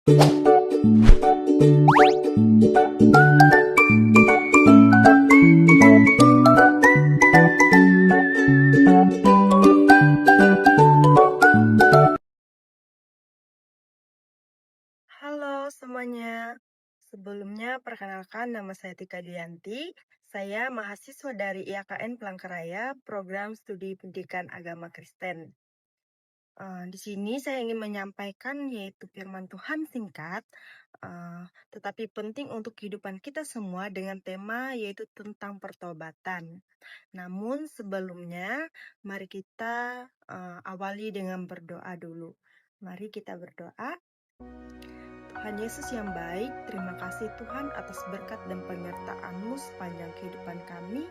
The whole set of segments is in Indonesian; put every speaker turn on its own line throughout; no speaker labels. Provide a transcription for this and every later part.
Halo semuanya, sebelumnya perkenalkan nama saya Tika Dianti, saya mahasiswa dari IAKN Palangkaraya, Program Studi Pendidikan Agama Kristen. Di sini saya ingin menyampaikan yaitu firman Tuhan singkat, tetapi penting untuk kehidupan kita semua dengan tema yaitu tentang pertobatan. Namun sebelumnya, mari kita awali dengan berdoa dulu. Mari kita berdoa. Tuhan Yesus yang baik, terima kasih Tuhan atas berkat dan penyertaan-Mu sepanjang kehidupan kami.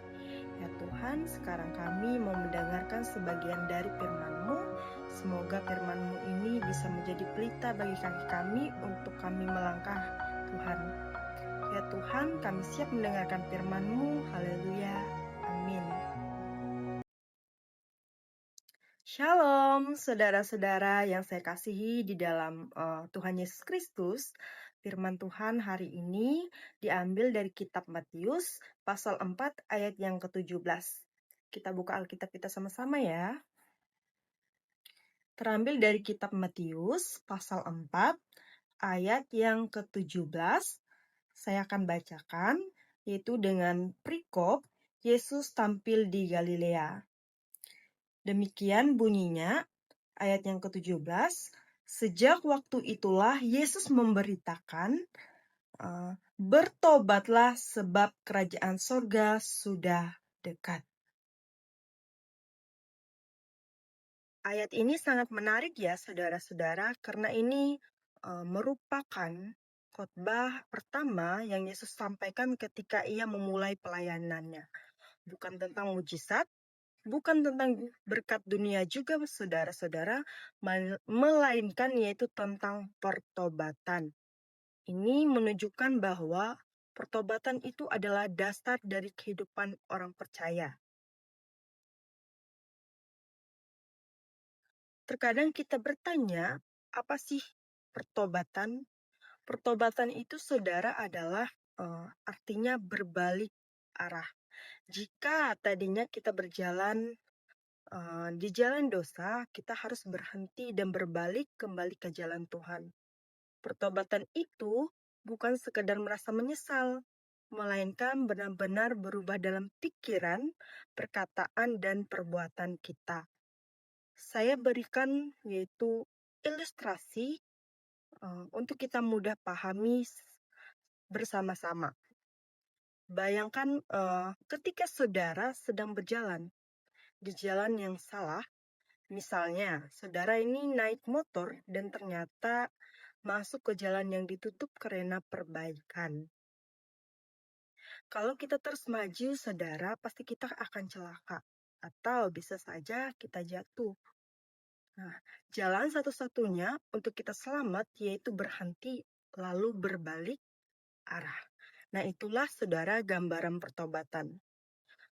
Ya Tuhan, sekarang kami mau mendengarkan sebagian dari firman-Mu. Semoga firman-Mu ini bisa menjadi pelita bagi kaki kami untuk kami melangkah Tuhan. Ya Tuhan, kami siap mendengarkan firman-Mu. Haleluya. Amin. Shalom, saudara-saudara yang saya kasihi di dalam Tuhan Yesus Kristus. Firman Tuhan hari ini diambil dari kitab Matius pasal 4 ayat yang ke-17. Kita buka Alkitab kita sama-sama ya. Terambil dari kitab Matius pasal 4 ayat yang ke-17. Saya akan bacakan, yaitu dengan perikop Yesus tampil di Galilea. Demikian bunyinya, ayat yang ke-17, sejak waktu itulah Yesus memberitakan, bertobatlah sebab kerajaan sorga sudah dekat. Ayat ini sangat menarik ya saudara-saudara, karena ini merupakan khotbah pertama yang Yesus sampaikan ketika ia memulai pelayanannya. Bukan tentang mujizat, bukan tentang berkat dunia juga saudara-saudara, melainkan yaitu tentang pertobatan. Ini menunjukkan bahwa pertobatan itu adalah dasar dari kehidupan orang percaya. Terkadang kita bertanya, apa sih pertobatan? Pertobatan itu saudara adalah artinya berbalik arah. Jika tadinya kita berjalan di jalan dosa, kita harus berhenti dan berbalik kembali ke jalan Tuhan. Pertobatan itu bukan sekedar merasa menyesal, melainkan benar-benar berubah dalam pikiran, perkataan, dan perbuatan kita. Saya berikan yaitu ilustrasi untuk kita mudah pahami bersama-sama. Bayangkan ketika saudara sedang berjalan di jalan yang salah. Misalnya, saudara ini naik motor dan ternyata masuk ke jalan yang ditutup karena perbaikan. Kalau kita terus maju, saudara, pasti kita akan celaka. Atau bisa saja kita jatuh. Nah, jalan satu-satunya untuk kita selamat yaitu berhenti lalu berbalik arah. Nah, itulah saudara gambaran pertobatan.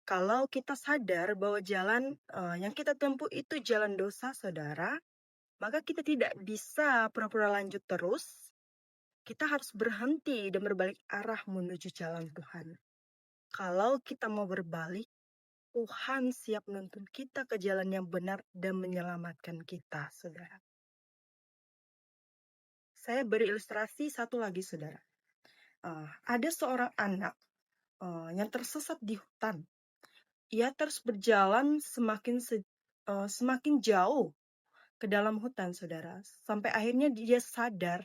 Kalau kita sadar bahwa jalan yang kita tempuh itu jalan dosa, saudara, maka kita tidak bisa pura-pura lanjut terus. Kita harus berhenti dan berbalik arah menuju jalan Tuhan. Kalau kita mau berbalik, Tuhan siap menuntun kita ke jalan yang benar dan menyelamatkan kita, saudara. Saya beri ilustrasi satu lagi, saudara. Ada seorang anak yang tersesat di hutan. Ia terus berjalan semakin jauh ke dalam hutan, saudara. Sampai akhirnya dia sadar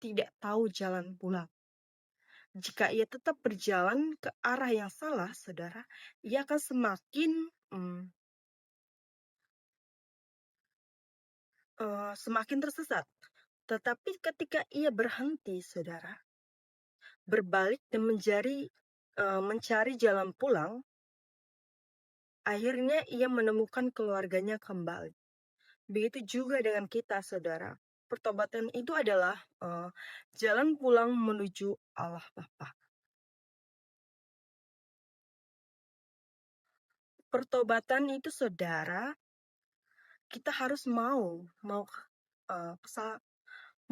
tidak tahu jalan pulang. Jika ia tetap berjalan ke arah yang salah, saudara, ia akan semakin tersesat. Tetapi ketika ia berhenti, saudara, berbalik dan mencari jalan pulang, akhirnya ia menemukan keluarganya kembali. Begitu juga dengan kita, saudara. Pertobatan itu adalah jalan pulang menuju Allah Bapa. Pertobatan itu, saudara, kita harus mau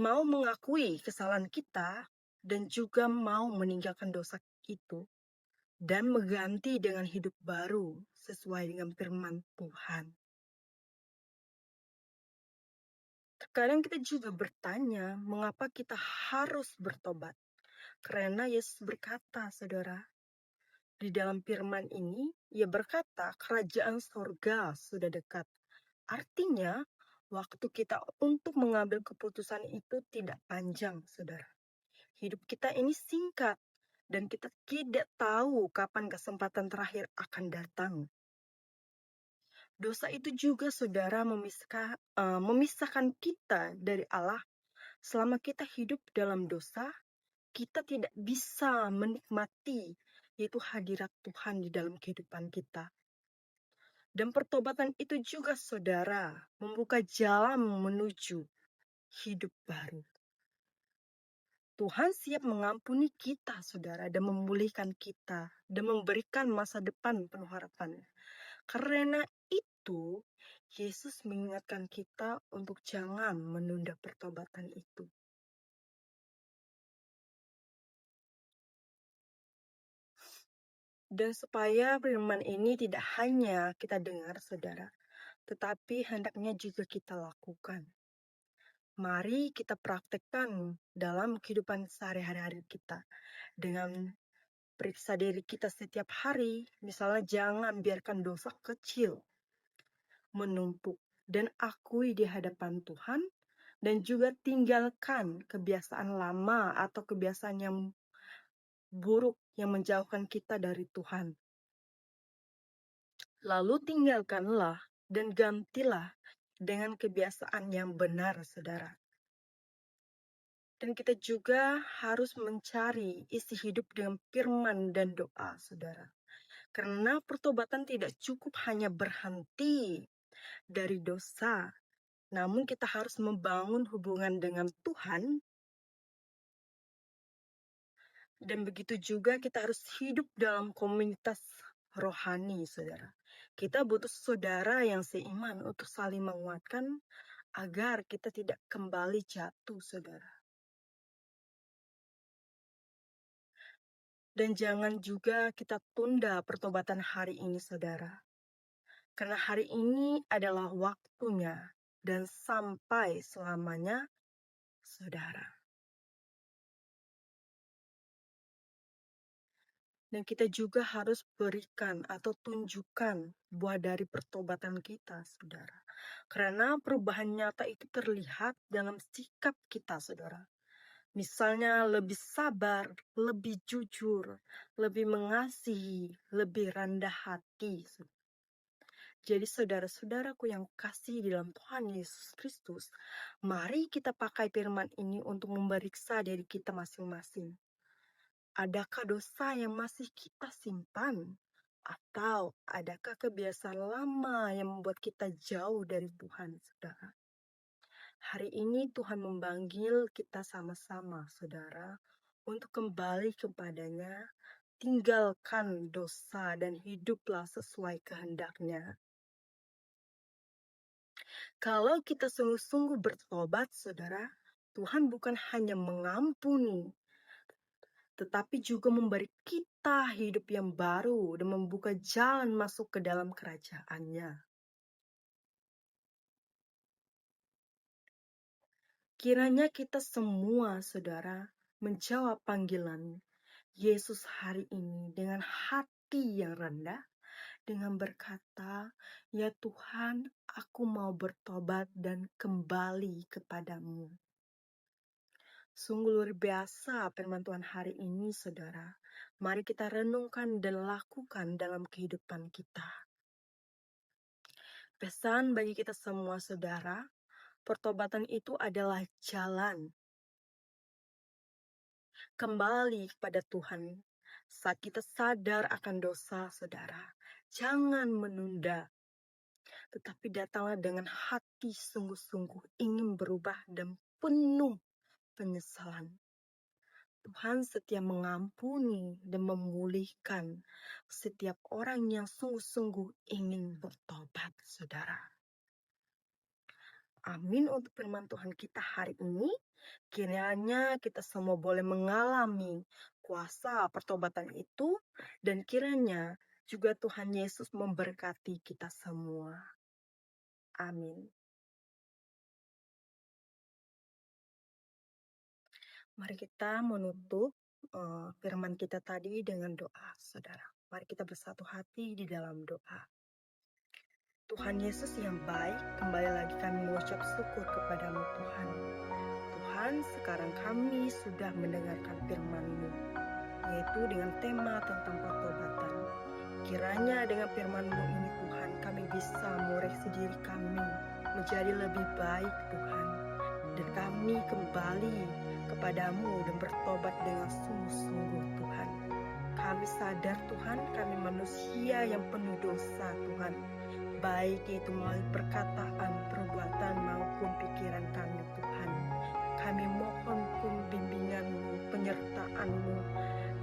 mau mengakui kesalahan kita dan juga mau meninggalkan dosa itu dan mengganti dengan hidup baru sesuai dengan firman Tuhan. Terkadang kita juga bertanya, mengapa kita harus bertobat? Karena Yesus berkata, saudara, di dalam firman ini, ia berkata, kerajaan sorga sudah dekat. Artinya, waktu kita untuk mengambil keputusan itu tidak panjang, saudara. Hidup kita ini singkat, dan kita tidak tahu kapan kesempatan terakhir akan datang. Dosa itu juga, saudara, memisahkan kita dari Allah. Selama kita hidup dalam dosa, kita tidak bisa menikmati yaitu hadirat Tuhan di dalam kehidupan kita. Dan pertobatan itu juga, saudara, membuka jalan menuju hidup baru. Tuhan siap mengampuni kita, saudara, dan memulihkan kita, dan memberikan masa depan penuh harapan. Karena itu, Yesus mengingatkan kita untuk jangan menunda pertobatan itu. Dan supaya firman ini tidak hanya kita dengar, saudara, tetapi hendaknya juga kita lakukan. Mari kita praktekkan dalam kehidupan sehari-hari kita dengan periksa diri kita setiap hari. Misalnya jangan biarkan dosa kecil menumpuk dan akui di hadapan Tuhan, dan juga tinggalkan kebiasaan lama atau kebiasaan yang buruk yang menjauhkan kita dari Tuhan. Lalu tinggalkanlah dan gantilah dengan kebiasaan yang benar, saudara. Dan kita juga harus mencari isi hidup dengan firman dan doa, saudara. Karena pertobatan tidak cukup hanya berhenti dari dosa, namun kita harus membangun hubungan dengan Tuhan. Dan begitu juga kita harus hidup dalam komunitas rohani, saudara. Kita butuh saudara yang seiman untuk saling menguatkan agar kita tidak kembali jatuh, saudara. Dan jangan juga kita tunda pertobatan hari ini, saudara. Karena hari ini adalah waktunya dan sampai selamanya, saudara. Dan kita juga harus berikan atau tunjukkan buah dari pertobatan kita, saudara. Karena perubahan nyata itu terlihat dalam sikap kita, saudara. Misalnya lebih sabar, lebih jujur, lebih mengasihi, lebih rendah hati. Jadi saudara-saudaraku yang kasih di dalam Tuhan Yesus Kristus, mari kita pakai firman ini untuk memeriksa diri kita masing-masing. Adakah dosa yang masih kita simpan? Atau adakah kebiasaan lama yang membuat kita jauh dari Tuhan, saudara? Hari ini Tuhan memanggil kita sama-sama, saudara, untuk kembali kepadanya, tinggalkan dosa dan hiduplah sesuai kehendak-Nya. Kalau kita sungguh-sungguh bertobat, saudara, Tuhan bukan hanya mengampuni, tetapi juga memberi kita hidup yang baru dan membuka jalan masuk ke dalam kerajaan-Nya. Kiranya kita semua, saudara, menjawab panggilan Yesus hari ini dengan hati yang rendah, dengan berkata, "Ya Tuhan, aku mau bertobat dan kembali kepadamu." Sungguh luar biasa firman Tuhan hari ini, saudara. Mari kita renungkan dan lakukan dalam kehidupan kita. Pesan bagi kita semua, saudara, pertobatan itu adalah jalan kembali kepada Tuhan. Saat kita sadar akan dosa, saudara, jangan menunda, tetapi datanglah dengan hati sungguh-sungguh ingin berubah dan penuh penyesalan. Tuhan setia mengampuni dan memulihkan setiap orang yang sungguh-sungguh ingin bertobat, saudara. Amin untuk firman Tuhan kita hari ini. Kiranya kita semua boleh mengalami kuasa pertobatan itu, dan kiranya juga Tuhan Yesus memberkati kita semua. Amin. Mari kita menutup firman kita tadi dengan doa, saudara. Mari kita bersatu hati di dalam doa. Tuhan Yesus yang baik, kembali lagi kami mengucap syukur kepadamu Tuhan. Tuhan, sekarang kami sudah mendengarkan firman-Mu, yaitu dengan tema tentang pertobatan. Kiranya dengan firman-Mu ini Tuhan, kami bisa mengoreksi diri kami menjadi lebih baik Tuhan. Dan kami kembali kepadamu dan bertobat dengan sungguh-sungguh Tuhan. Kami sadar Tuhan, kami manusia yang penuh dosa Tuhan. Baik itu melalui perkataan, perbuatan maupun pikiran kami Tuhan. Kami mohon bimbingan-Mu, penyertaan-Mu,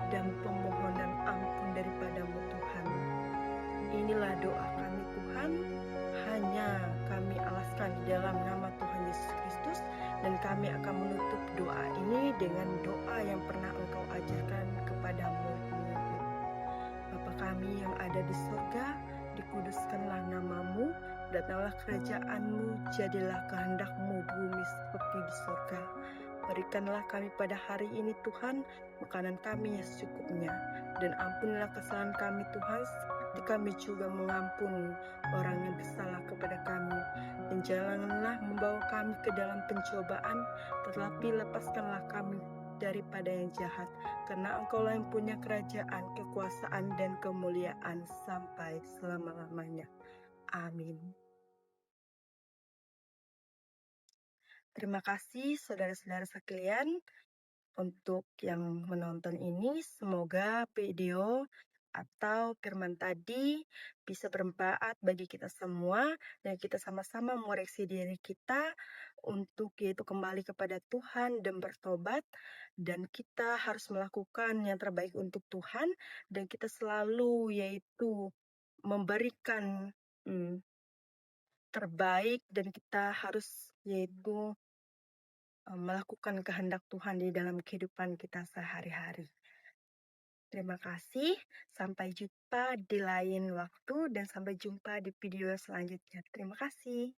dan pemohonan ampun daripadamu Tuhan. Inilah doa kami Tuhan, hanya kami alaskan di dalam nama Tuhan Yesus Kristus, dan kami akan menutup doa ini dengan doa yang pernah Engkau ajarkan kepada murid-Mu. Bapa kami yang ada di surga, dikuduskanlah namamu, datanglah kerajaan-Mu, jadilah kehendak-Mu di bumi seperti di surga. Berikanlah kami pada hari ini Tuhan, makanan kami yang secukupnya, dan ampunilah kesalahan kami Tuhan, seperti kami juga mengampuni orang yang bersalah kepada kami. Dan janganlah membawa kami ke dalam pencobaan, tetapi lepaskanlah kami daripada yang jahat, karena Engkaulah yang punya kerajaan, kekuasaan, dan kemuliaan sampai selama-lamanya. Amin. Terima kasih saudara-saudara sekalian untuk yang menonton ini. Semoga video atau firman tadi bisa bermanfaat bagi kita semua, dan kita sama-sama mengoreksi diri kita untuk yaitu kembali kepada Tuhan dan bertobat, dan kita harus melakukan yang terbaik untuk Tuhan, dan kita selalu yaitu memberikan terbaik, dan kita harus yaitu melakukan kehendak Tuhan di dalam kehidupan kita sehari-hari. Terima kasih, sampai jumpa di lain waktu, dan sampai jumpa di video selanjutnya. Terima kasih.